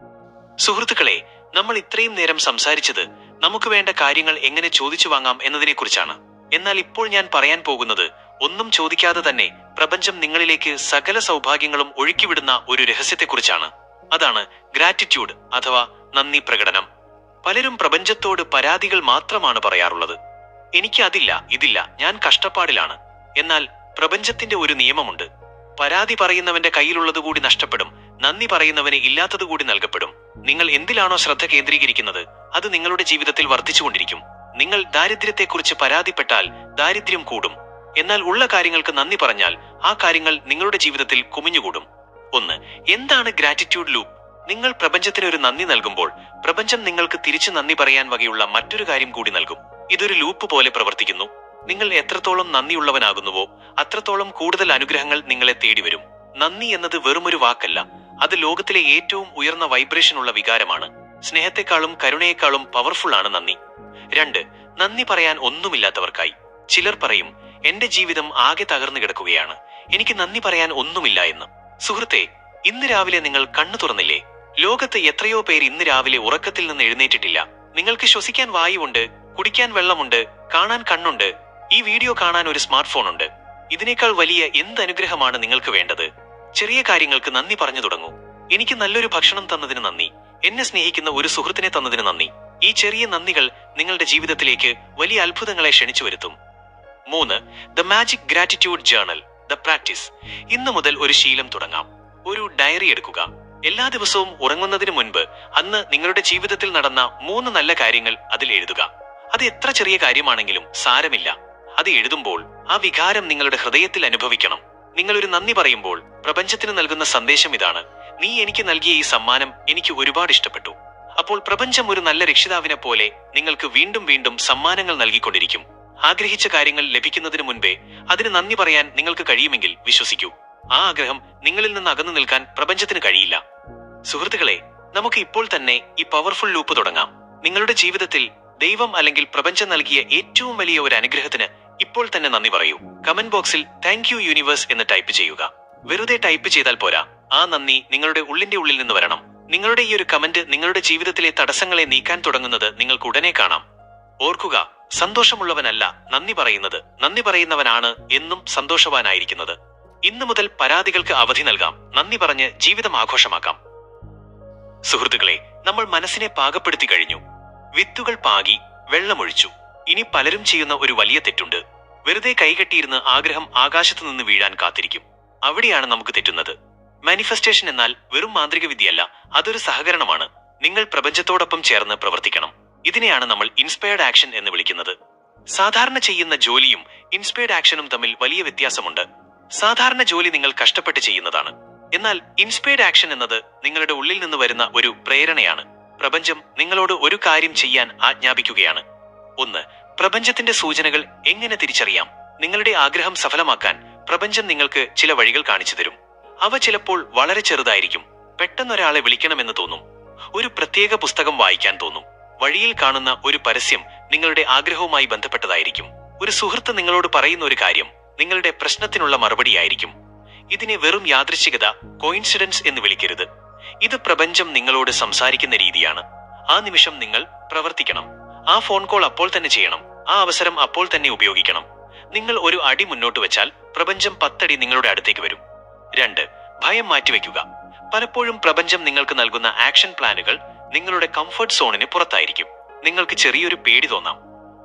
സുഹൃത്തുക്കളെ, നമ്മൾ ഇത്രയും നേരം സംസാരിച്ചത് നമുക്ക് വേണ്ട കാര്യങ്ങൾ എങ്ങനെ ചോദിച്ചു വാങ്ങാം എന്നതിനെക്കുറിച്ചാണ്. എന്നാൽ ഇപ്പോൾ ഞാൻ പറയാൻ പോകുന്നത് ഒന്നും ചോദിക്കാതെ തന്നെ പ്രപഞ്ചം നിങ്ങളിലേക്ക് സകല സൗഭാഗ്യങ്ങളും ഒഴുക്കിവിടുന്ന ഒരു രഹസ്യത്തെക്കുറിച്ചാണ്. അതാണ് ഗ്രാറ്റിറ്റ്യൂഡ് അഥവാ നന്ദി പ്രകടനം. പലരും പ്രപഞ്ചത്തോട് പരാതികൾ മാത്രമാണ് പറയാറുള്ളത്. എനിക്ക് അതില്ല, ഇതില്ല, ഞാൻ കഷ്ടപ്പാടിലാണ്. എന്നാൽ പ്രപഞ്ചത്തിന്റെ ഒരു നിയമമുണ്ട്. പരാതി പറയുന്നവന്റെ കയ്യിലുള്ളതുകൂടി നഷ്ടപ്പെടും, നന്ദി പറയുന്നവന് ഇല്ലാത്തതുകൂടി നൽകപ്പെടും. നിങ്ങൾ എന്തിലാണോ ശ്രദ്ധ കേന്ദ്രീകരിക്കുന്നത് അത് നിങ്ങളുടെ ജീവിതത്തിൽ വർദ്ധിച്ചുകൊണ്ടിരിക്കും. നിങ്ങൾ ദാരിദ്ര്യത്തെക്കുറിച്ച് പരാതിപ്പെട്ടാൽ ദാരിദ്ര്യം കൂടും. എന്നാൽ ഉള്ള കാര്യങ്ങൾക്ക് നന്ദി പറഞ്ഞാൽ ആ കാര്യങ്ങൾ നിങ്ങളുടെ ജീവിതത്തിൽ കുമിഞ്ഞുകൂടും. എന്താണ് ഗ്രാറ്റിറ്റ്യൂഡ് ലൂപ്പ്? നിങ്ങൾ പ്രപഞ്ചത്തിന് ഒരു നന്ദി നൽകുമ്പോൾ പ്രപഞ്ചം നിങ്ങൾക്ക് തിരിച്ചു നന്ദി പറയാൻ വകയുള്ള മറ്റൊരു കാര്യം കൂടി നൽകും. ഇതൊരു ലൂപ്പ് പോലെ പ്രവർത്തിക്കുന്നു. നിങ്ങൾ എത്രത്തോളം നന്ദിയുള്ളവനാകുന്നുവോ അത്രത്തോളം കൂടുതൽ അനുഗ്രഹങ്ങൾ നിങ്ങളെ തേടി വരും. നന്ദി എന്നത് വെറുമൊരു വാക്കല്ല, അത് ലോകത്തിലെ ഏറ്റവും ഉയർന്ന വൈബ്രേഷൻ ഉള്ള വികാരമാണ്. സ്നേഹത്തെക്കാളും കരുണയെക്കാളും പവർഫുൾ ആണ് നന്ദി. 2 നന്ദി പറയാൻ ഒന്നുമില്ലാത്തവർക്കായി. ചിലർ പറയും, എന്റെ ജീവിതം ആകെ തകർന്നു കിടക്കുകയാണ്, എനിക്ക് നന്ദി പറയാൻ ഒന്നുമില്ല എന്ന്. സുഹൃത്തെ, ഇന്ന് രാവിലെ നിങ്ങൾ കണ്ണു തുറന്നില്ലേ? ലോകത്ത് എത്രയോ പേർ ഇന്ന് രാവിലെ ഉറക്കത്തിൽ നിന്ന് എഴുന്നേറ്റിട്ടില്ല. നിങ്ങൾക്ക് ശ്വസിക്കാൻ വായുവുണ്ട്, കുടിക്കാൻ വെള്ളമുണ്ട്, കാണാൻ കണ്ണുണ്ട്, ഈ വീഡിയോ കാണാൻ ഒരു സ്മാർട്ട് ഫോൺ ഉണ്ട്. ഇതിനേക്കാൾ വലിയ എന്ത് അനുഗ്രഹമാണ് നിങ്ങൾക്ക് വേണ്ടത്? ചെറിയ കാര്യങ്ങൾക്ക് നന്ദി പറഞ്ഞു തുടങ്ങൂ. എനിക്ക് നല്ലൊരു ഭക്ഷണം തന്നതിന് നന്ദി, എന്നെ സ്നേഹിക്കുന്ന ഒരു സുഹൃത്തിനെ തന്നതിന് നന്ദി. ഈ ചെറിയ നന്ദികൾ നിങ്ങളുടെ ജീവിതത്തിലേക്ക് വലിയ അത്ഭുതങ്ങളെ ക്ഷണിച്ചു വരുത്തും. 3 the magic gratitude journal, the practice. ഇന്നു മുതൽ ഒരു ശീലം തുടങ്ങാം. ഒരു ഡയറി എടുക്കുക. എല്ലാ ദിവസവും ഉറങ്ങുന്നതിന് മുൻപ് അന്ന് നിങ്ങളുടെ ജീവിതത്തിൽ നടന്ന 3 നല്ല കാര്യങ്ങൾ അതിൽ എഴുതുക. അത് എത്ര ചെറിയ കാര്യമാണെങ്കിലും സാരമില്ല. അത് എഴുതുമ്പോൾ ആ വികാരം നിങ്ങളുടെ ഹൃദയത്തിൽ അനുഭവിക്കണം. നിങ്ങൾ ഒരു നന്ദി പറയുമ്പോൾ പ്രപഞ്ചത്തിന് നൽകുന്ന സന്ദേശം ഇതാണ്: നീ എനിക്ക് നൽകിയ ഈ സമ്മാനം എനിക്ക് ഒരുപാട് ഇഷ്ടപ്പെട്ടു. അപ്പോൾ പ്രപഞ്ചം ഒരു നല്ല രക്ഷിതാവിനെ പോലെ നിങ്ങൾക്ക് വീണ്ടും വീണ്ടും സമ്മാനങ്ങൾ നൽകിക്കൊണ്ടിരിക്കും. ആഗ്രഹിച്ച കാര്യങ്ങൾ ലഭിക്കുന്നതിന് മുൻപേ അതിന് നന്ദി പറയാൻ നിങ്ങൾക്ക് കഴിയുമെങ്കിൽ വിശ്വസിക്കൂ, ആ ആഗ്രഹം നിങ്ങളിൽ നിന്ന് അകന്നു നിൽക്കാൻ പ്രപഞ്ചത്തിന് കഴിയില്ല. സുഹൃത്തുക്കളെ, നമുക്ക് ഇപ്പോൾ തന്നെ ഈ പവർഫുൾ ലൂപ്പ് തുടങ്ങാം. നിങ്ങളുടെ ജീവിതത്തിൽ ദൈവം അല്ലെങ്കിൽ പ്രപഞ്ചം നൽകിയ ഏറ്റവും വലിയ ഒരു അനുഗ്രഹത്തിന് ഇപ്പോൾ തന്നെ നന്ദി പറയൂ. കമന്റ് ബോക്സിൽ താങ്ക് യു യൂണിവേഴ്സ് എന്ന് ടൈപ്പ് ചെയ്യുക. വെറുതെ ടൈപ്പ് ചെയ്താൽ പോരാ, ആ നന്ദി നിങ്ങളുടെ ഉള്ളിന്റെ ഉള്ളിൽ നിന്ന് വരണം. നിങ്ങളുടെ ഈ ഒരു കമന്റ് നിങ്ങളുടെ ജീവിതത്തിലെ തടസ്സങ്ങളെ നീക്കാൻ തുടങ്ങുന്നത് നിങ്ങൾക്ക് ഉടനെ കാണാം. ഓർക്കുക, സന്തോഷമുള്ളവനല്ല നന്ദി പറയുന്നത്, നന്ദി പറയുന്നവനാണ് എന്നും സന്തോഷവാനായിരിക്കുന്നത്. ഇന്നു മുതൽ പരാതികൾക്ക് അവധി നൽകാം. നന്ദി പറഞ്ഞ് ജീവിതം ആഘോഷമാക്കാം. സുഹൃത്തുക്കളെ, നമ്മൾ മനസ്സിനെ പാകപ്പെടുത്തി കഴിഞ്ഞു. വിത്തുകൾ പാകി വെള്ളമൊഴിച്ചു. ഇനി പലരും ചെയ്യുന്ന ഒരു വലിയ തെറ്റുണ്ട്. വെറുതെ കൈകെട്ടിയിരുന്ന് ആഗ്രഹം ആകാശത്തു നിന്ന് വീഴാൻ കാത്തിരിക്കും. അവിടെയാണ് നമുക്ക് തെറ്റുന്നത്. മാനിഫെസ്റ്റേഷൻ എന്നാൽ വെറും മാന്ത്രിക വിദ്യയല്ല, അതൊരു സഹകരണമാണ്. നിങ്ങൾ പ്രപഞ്ചത്തോടൊപ്പം ചേർന്ന് പ്രവർത്തിക്കണം. ഇതിനെയാണ് നമ്മൾ ഇൻസ്പയർഡ് ആക്ഷൻ എന്ന് വിളിക്കുന്നത്. സാധാരണ ചെയ്യുന്ന ജോലിയും ഇൻസ്പയർഡ് ആക്ഷനും തമ്മിൽ വലിയ വ്യത്യാസമുണ്ട്. സാധാരണ ജോലി നിങ്ങൾ കഷ്ടപ്പെട്ട് ചെയ്യുന്നതാണ്. എന്നാൽ ഇൻസ്പയർഡ് ആക്ഷൻ എന്നത് നിങ്ങളുടെ ഉള്ളിൽ നിന്ന് വരുന്ന ഒരു പ്രേരണയാണ്. പ്രപഞ്ചം നിങ്ങളോട് ഒരു കാര്യം ചെയ്യാൻ ആജ്ഞാപിക്കുകയാണ്. 1. പ്രപഞ്ചത്തിന്റെ സൂചനകൾ എങ്ങനെ തിരിച്ചറിയാം? നിങ്ങളുടെ ആഗ്രഹം സഫലമാക്കാൻ പ്രപഞ്ചം നിങ്ങൾക്ക് ചില വഴികൾ കാണിച്ചു തരും. അവ ചിലപ്പോൾ വളരെ ചെറുതായിരിക്കും. പെട്ടെന്നൊരാളെ വിളിക്കണമെന്ന് തോന്നും, ഒരു പ്രത്യേക പുസ്തകം വായിക്കാൻ തോന്നും. വഴിയിൽ കാണുന്ന ഒരു പരസ്യം നിങ്ങളുടെ ആഗ്രഹവുമായി ബന്ധപ്പെട്ടതായിരിക്കും. ഒരു സുഹൃത്ത് നിങ്ങളോട് പറയുന്ന ഒരു കാര്യം നിങ്ങളുടെ പ്രശ്നത്തിനുള്ള മറുപടിയായിരിക്കും. ഇതിനെ വെറും യാദൃശ്ചികത, കോയിൻസിഡൻസ് എന്ന് വിളിക്കരുത്. ഇത് പ്രപഞ്ചം നിങ്ങളോട് സംസാരിക്കുന്ന രീതിയാണ്. ആ നിമിഷം നിങ്ങൾ പ്രവർത്തിക്കണം. ആ ഫോൺ കോൾ അപ്പോൾ തന്നെ ചെയ്യണം. ആ അവസരം അപ്പോൾ തന്നെ ഉപയോഗിക്കണം. നിങ്ങൾ ഒരു അടി മുന്നോട്ട് വെച്ചാൽ പ്രപഞ്ചം 10 അടി നിങ്ങളുടെ അടുത്തേക്ക് വരും. 2. ഭയം മാറ്റിവെക്കുക. പലപ്പോഴും പ്രപഞ്ചം നിങ്ങൾക്ക് നൽകുന്ന ആക്ഷൻ പ്ലാനുകൾ നിങ്ങളുടെ കംഫർട്ട് സോണിന് പുറത്തായിരിക്കും. നിങ്ങൾക്ക് ചെറിയൊരു പേടി തോന്നാം.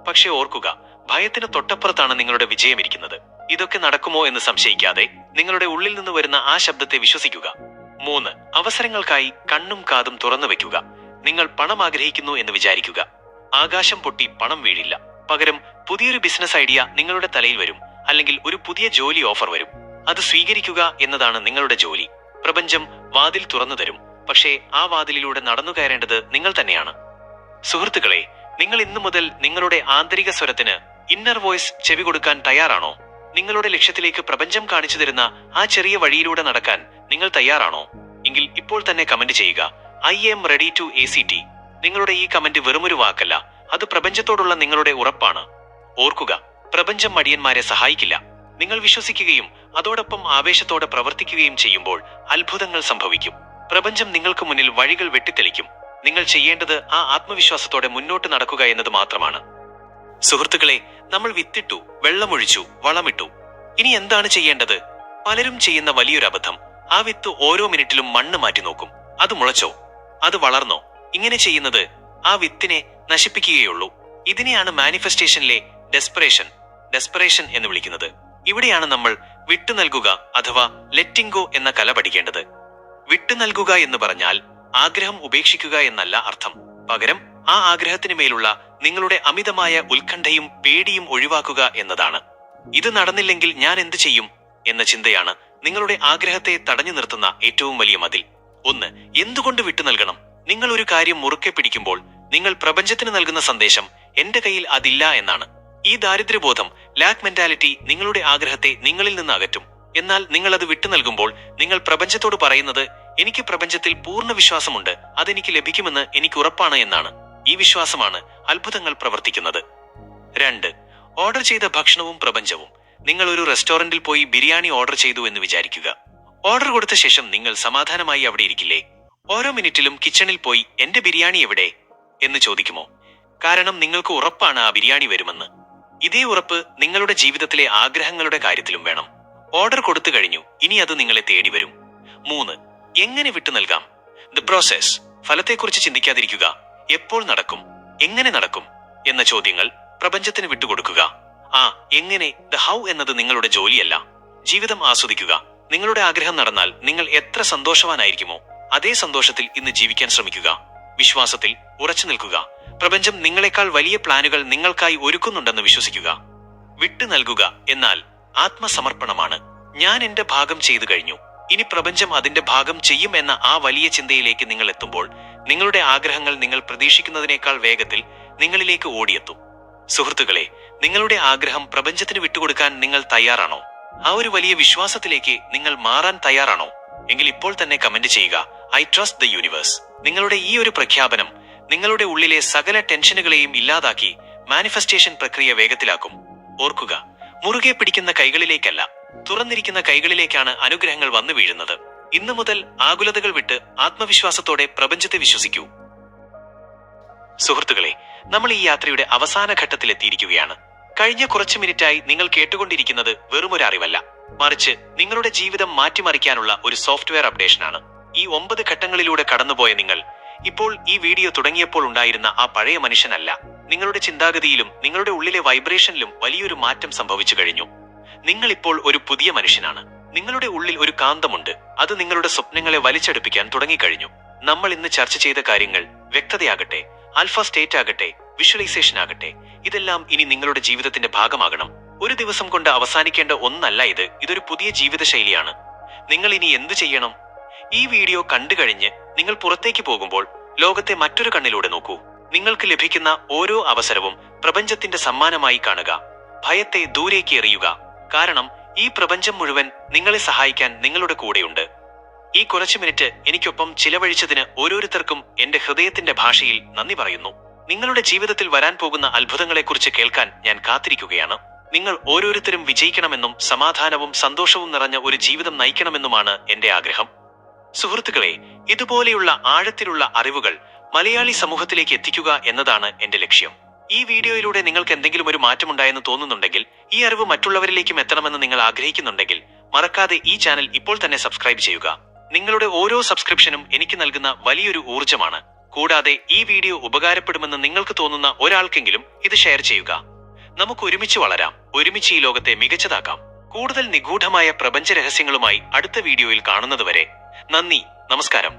പക്ഷെ ഓർക്കുക, ഭയത്തിന് തൊട്ടപ്പുറത്താണ് നിങ്ങളുടെ വിജയമിരിക്കുന്നത്. ഇതൊക്കെ നടക്കുമോ എന്ന് സംശയിക്കാതെ നിങ്ങളുടെ ഉള്ളിൽ നിന്ന് വരുന്ന ആ ശബ്ദത്തെ വിശ്വസിക്കുക. 3. അവസരങ്ങൾക്കായി കണ്ണും കാതും തുറന്നു വെക്കുക. നിങ്ങൾ പണം ആഗ്രഹിക്കുന്നു എന്ന് വിചാരിക്കുക. ആകാശം പൊട്ടി പണം വീഴില്ല. പകരം പുതിയൊരു ബിസിനസ് ഐഡിയ നിങ്ങളുടെ തലയിൽ വരും, അല്ലെങ്കിൽ ഒരു പുതിയ ജോലി ഓഫർ വരും. അത് സ്വീകരിക്കുക എന്നതാണ് നിങ്ങളുടെ ജോലി. പ്രപഞ്ചം വാതിൽ തുറന്നു തരും, പക്ഷേ ആ വാതിലിലൂടെ നടന്നു കയറേണ്ടത് നിങ്ങൾ തന്നെയാണ്. സുഹൃത്തുക്കളെ, നിങ്ങൾ ഇന്നു മുതൽ നിങ്ങളുടെ ആന്തരിക സ്വരത്തിന്, ഇന്നർ വോയിസ് ചെവി കൊടുക്കാൻ തയ്യാറാണോ? നിങ്ങളുടെ ലക്ഷ്യത്തിലേക്ക് പ്രപഞ്ചം കാണിച്ചു തരുന്ന ആ ചെറിയ വഴിയിലൂടെ നടക്കാൻ നിങ്ങൾ തയ്യാറാണോ? എങ്കിൽ ഇപ്പോൾ തന്നെ കമന്റ് ചെയ്യുക, I am ready to ACT. നിങ്ങളുടെ ഈ കമന്റ് വെറുമൊരു വാക്കല്ല, അത് പ്രപഞ്ചത്തോടുള്ള നിങ്ങളുടെ ഉറപ്പാണ്. ഓർക്കുക, പ്രപഞ്ചം മടിയന്മാരെ സഹായിക്കില്ല. നിങ്ങൾ വിശ്വസിക്കുകയും അതോടൊപ്പം ആവേശത്തോടെ പ്രവർത്തിക്കുകയും ചെയ്യുമ്പോൾ അത്ഭുതങ്ങൾ സംഭവിക്കും. പ്രപഞ്ചം നിങ്ങൾക്ക് മുന്നിൽ വഴികൾ വെട്ടിത്തെളിക്കും. നിങ്ങൾ ചെയ്യേണ്ടത് ആ ആത്മവിശ്വാസത്തോടെ മുന്നോട്ട് നടക്കുക എന്നത് മാത്രമാണ്. സുഹൃത്തുക്കളെ, നമ്മൾ വിത്തിട്ടു, വെള്ളമൊഴിച്ചു, വളമിട്ടു. ഇനി എന്താണ് ചെയ്യേണ്ടത്? പലരും ചെയ്യുന്ന വലിയൊരു അബദ്ധം, ആ വിത്ത് ഓരോ മിനിറ്റിലും മണ്ണ് മാറ്റി നോക്കും. അത് മുളച്ചോ? അത് വളർന്നോ? ഇങ്ങനെ ചെയ്യുന്നത് ആ വിത്തിനെ നശിപ്പിക്കുകയുള്ളൂ. ഇതിനെയാണ് മാനിഫെസ്റ്റേഷനിലെ ഡെസ്പറേഷൻ എന്ന് വിളിക്കുന്നത്. ഇവിടെയാണ് നമ്മൾ വിട്ടു നൽകുക അഥവാ ലെറ്റിംഗ് ഗോ എന്ന കല പഠിക്കേണ്ടത്. വിട്ടു നൽകുക എന്ന് പറഞ്ഞാൽ ആഗ്രഹം ഉപേക്ഷിക്കുക എന്നല്ല അർത്ഥം. പകരം ആ ആഗ്രഹത്തിന് മേലുള്ള നിങ്ങളുടെ അമിതമായ ഉത്കണ്ഠയും പേടിയും ഒഴിവാക്കുക എന്നതാണ്. ഇത് നടന്നില്ലെങ്കിൽ ഞാൻ എന്ത് ചെയ്യും എന്ന ചിന്തയാണ് നിങ്ങളുടെ ആഗ്രഹത്തെ തടഞ്ഞു നിർത്തുന്ന ഏറ്റവും വലിയ മതിൽ. 1. എന്തുകൊണ്ട് വിട്ടു നൽകണം? നിങ്ങൾ ഒരു കാര്യം മുറുക്കെ പിടിക്കുമ്പോൾ നിങ്ങൾ പ്രപഞ്ചത്തിന് നൽകുന്ന സന്ദേശം എന്റെ കയ്യിൽ അതില്ല എന്നാണ്. ഈ ദാരിദ്ര്യബോധം, ലാക്ക് മെന്റാലിറ്റി നിങ്ങളുടെ ആഗ്രഹത്തെ നിങ്ങളിൽ നിന്ന് അകറ്റും. എന്നാൽ നിങ്ങൾ അത് വിട്ടു നൽകുമ്പോൾ നിങ്ങൾ പ്രപഞ്ചത്തോട് പറയുന്നത്, എനിക്ക് പ്രപഞ്ചത്തിൽ പൂർണ്ണ വിശ്വാസമുണ്ട്, അതെനിക്ക് ലഭിക്കുമെന്ന് എനിക്ക് ഉറപ്പാണ് എന്നാണ്. ഈ വിശ്വാസമാണ് അത്ഭുതങ്ങൾ പ്രവർത്തിക്കുന്നത്. 2. ഓർഡർ ചെയ്ത ഭക്ഷണവും പ്രപഞ്ചവും. നിങ്ങൾ ഒരു റെസ്റ്റോറന്റിൽ പോയി ബിരിയാണി ഓർഡർ ചെയ്തു എന്ന് വിചാരിക്കുക. ഓർഡർ കൊടുത്ത ശേഷം നിങ്ങൾ സമാധാനമായി അവിടെ ഇരിക്കില്ലേ? ഓരോ മിനിറ്റിലും കിച്ചണിൽ പോയി എന്റെ ബിരിയാണി എവിടെ എന്ന് ചോദിക്കുമോ? കാരണം നിങ്ങൾക്ക് ഉറപ്പാണ് ആ ബിരിയാണി വരുമെന്ന്. ഇതേ ഉറപ്പ് നിങ്ങളുടെ ജീവിതത്തിലെ ആഗ്രഹങ്ങളുടെ കാര്യത്തിലും വേണം. ഓർഡർ കൊടുത്തു കഴിഞ്ഞു, ഇനി അത് നിങ്ങളെ തേടി വരും. 3. എങ്ങനെ വിട്ടു നൽകാം? The process. ഫലത്തെക്കുറിച്ച് ചിന്തിക്കാതിരിക്കുക. എപ്പോൾ നടക്കും, എങ്ങനെ നടക്കും എന്ന ചോദ്യങ്ങൾ പ്രപഞ്ചത്തിന് വിട്ടുകൊടുക്കുക. എങ്ങനെ, ദ ഹൗ എന്നത് നിങ്ങളുടെ ജോലിയല്ല. ജീവിതം ആസ്വദിക്കുക. നിങ്ങളുടെ ആഗ്രഹം നടന്നാൽ നിങ്ങൾ എത്ര സന്തോഷവാനായിരിക്കുമോ അതേ സന്തോഷത്തിൽ ഇന്ന് ജീവിക്കാൻ ശ്രമിക്കുക. വിശ്വാസത്തിൽ ഉറച്ചു നിൽക്കുക. പ്രപഞ്ചം നിങ്ങളെക്കാൾ വലിയ പ്ലാനുകൾ നിങ്ങൾക്കായി ഒരുക്കുന്നുണ്ടെന്ന് വിശ്വസിക്കുക. വിട്ടു നൽകുക എന്നാൽ ആത്മസമർപ്പണമാണ്. ഞാൻ എന്റെ ഭാഗം ചെയ്തു കഴിഞ്ഞു, ഇനി പ്രപഞ്ചം അതിന്റെ ഭാഗം ചെയ്യും എന്ന ആ വലിയ ചിന്തയിലേക്ക് നിങ്ങൾ എത്തുമ്പോൾ നിങ്ങളുടെ ആഗ്രഹങ്ങൾ നിങ്ങൾ പ്രതീക്ഷിക്കുന്നതിനേക്കാൾ വേഗത്തിൽ നിങ്ങളിലേക്ക് ഓടിയെത്തും. സുഹൃത്തുക്കളെ, നിങ്ങളുടെ ആഗ്രഹം പ്രപഞ്ചത്തിന് വിട്ടുകൊടുക്കാൻ നിങ്ങൾ തയ്യാറാണോ? ആ ഒരു വലിയ വിശ്വാസത്തിലേക്ക് നിങ്ങൾ മാറാൻ തയ്യാറാണോ? എങ്കിൽ ഇപ്പോൾ തന്നെ കമന്റ് ചെയ്യുക, ഐ ട്രസ്റ്റ് ദ യൂണിവേഴ്സ്. നിങ്ങളുടെ ഈ ഒരു പ്രഖ്യാപനം നിങ്ങളുടെ ഉള്ളിലെ സകല ടെൻഷനുകളെയും ഇല്ലാതാക്കി മാനിഫെസ്റ്റേഷൻ പ്രക്രിയ വേഗത്തിലാക്കും. ഓർക്കുക, മുറുകെ പിടിക്കുന്ന കൈകളിലേക്കല്ല, തുറന്നിരിക്കുന്ന കൈകളിലേക്കാണ് അനുഗ്രഹങ്ങൾ വന്നു വീഴുന്നത്. ഇന്നു മുതൽ ആകുലതകൾ വിട്ട് ആത്മവിശ്വാസത്തോടെ പ്രപഞ്ചത്തെ വിശ്വസിക്കൂ. സുഹൃത്തുക്കളെ, നമ്മൾ ഈ യാത്രയുടെ അവസാന ഘട്ടത്തിലെത്തിയിരിക്കുകയാണ്. കഴിഞ്ഞ കുറച്ചു മിനിറ്റായി നിങ്ങൾ കേട്ടുകൊണ്ടിരിക്കുന്നത് വെറുമൊരു അറിവല്ല, മറിച്ച് നിങ്ങളുടെ ജീവിതം മാറ്റിമറിക്കാനുള്ള ഒരു സോഫ്റ്റ്വെയർ അപ്ഡേഷനാണ്. ഈ 9 ഘട്ടങ്ങളിലൂടെ കടന്നുപോയ നിങ്ങൾ ഇപ്പോൾ ഈ വീഡിയോ തുടങ്ങിയപ്പോൾ ഉണ്ടായിരുന്ന ആ പഴയ മനുഷ്യനല്ല. നിങ്ങളുടെ ചിന്താഗതിയിലും നിങ്ങളുടെ ഉള്ളിലെ വൈബ്രേഷനിലും വലിയൊരു മാറ്റം സംഭവിച്ചു കഴിഞ്ഞു. നിങ്ങൾ ഇപ്പോൾ ഒരു പുതിയ മനുഷ്യനാണ്. നിങ്ങളുടെ ഉള്ളിൽ ഒരു കാന്തമുണ്ട്, അത് നിങ്ങളുടെ സ്വപ്നങ്ങളെ വലിച്ചെടുപ്പിക്കാൻ തുടങ്ങിക്കഴിഞ്ഞു. നമ്മൾ ഇന്ന് ചർച്ച ചെയ്ത കാര്യങ്ങൾ, വ്യക്തതയാകട്ടെ, ആൽഫ സ്റ്റേറ്റ് ആകട്ടെ, വിഷ്വലൈസേഷൻ ആകട്ടെ, ഇതെല്ലാം ഇനി നിങ്ങളുടെ ജീവിതത്തിന്റെ ഭാഗമാകണം. ഒരു ദിവസം കൊണ്ട് അവസാനിക്കേണ്ട ഒന്നല്ല ഇത്. ഇതൊരു പുതിയ ജീവിതശൈലിയാണ്. നിങ്ങൾ ഇനി എന്തു ചെയ്യണം? ഈ വീഡിയോ കണ്ടു കഴിഞ്ഞ് നിങ്ങൾ പുറത്തേക്ക് പോകുമ്പോൾ ലോകത്തെ മറ്റൊരു കണ്ണിലൂടെ നോക്കൂ. നിങ്ങൾക്ക് ലഭിക്കുന്ന ഓരോ അവസരവും പ്രപഞ്ചത്തിന്റെ സമ്മാനമായി കാണുക. ഭയത്തെ ദൂരേക്ക് എറിയുക. കാരണം ഈ പ്രപഞ്ചം മുഴുവൻ നിങ്ങളെ സഹായിക്കാൻ നിങ്ങളുടെ കൂടെയുണ്ട്. ഈ കുറച്ചു മിനിറ്റ് എനിക്കൊപ്പം ചിലവഴിച്ചതിന് ഓരോരുത്തർക്കും എന്റെ ഹൃദയത്തിന്റെ ഭാഷയിൽ നന്ദി പറയുന്നു. നിങ്ങളുടെ ജീവിതത്തിൽ വരാൻ പോകുന്ന അത്ഭുതങ്ങളെക്കുറിച്ച് കേൾക്കാൻ ഞാൻ കാത്തിരിക്കുകയാണ്. നിങ്ങൾ ഓരോരുത്തരും വിജയിക്കണമെന്നും സമാധാനവും സന്തോഷവും നിറഞ്ഞ ഒരു ജീവിതം നയിക്കണമെന്നുമാണ് എന്റെ ആഗ്രഹം. സുഹൃത്തുക്കളെ, ഇതുപോലെയുള്ള ആഴത്തിലുള്ള അറിവുകൾ മലയാളി സമൂഹത്തിലേക്ക് എത്തിക്കുക എന്നതാണ് എന്റെ ലക്ഷ്യം. ഈ വീഡിയോയിലൂടെ നിങ്ങൾക്ക് എന്തെങ്കിലും ഒരു മാറ്റമുണ്ടായെന്ന് തോന്നുന്നുണ്ടെങ്കിൽ, ഈ അറിവ് മറ്റുള്ളവരിലേക്കും എത്തണമെന്ന് നിങ്ങൾ ആഗ്രഹിക്കുന്നുണ്ടെങ്കിൽ, മറക്കാതെ ഈ ചാനൽ ഇപ്പോൾ തന്നെ സബ്സ്ക്രൈബ് ചെയ്യുക. നിങ്ങളുടെ ഓരോ സബ്സ്ക്രിപ്ഷനും എനിക്ക് നൽകുന്ന വലിയൊരു ഊർജ്ജമാണ്. കൂടാതെ ഈ വീഡിയോ ഉപകാരപ്പെടുമെന്ന് നിങ്ങൾക്ക് തോന്നുന്ന ഒരാൾക്കെങ്കിലും ഇത് ഷെയർ ചെയ്യുക. നമുക്ക് ഒരുമിച്ച് വളരാം, ഒരുമിച്ച് ഈ ലോകത്തെ മികച്ചതാക്കാം. കൂടുതൽ നിഗൂഢമായ പ്രപഞ്ച രഹസ്യങ്ങളുമായി അടുത്ത വീഡിയോയിൽ കാണുന്നതുവരെ നന്ദി, നമസ്കാരം.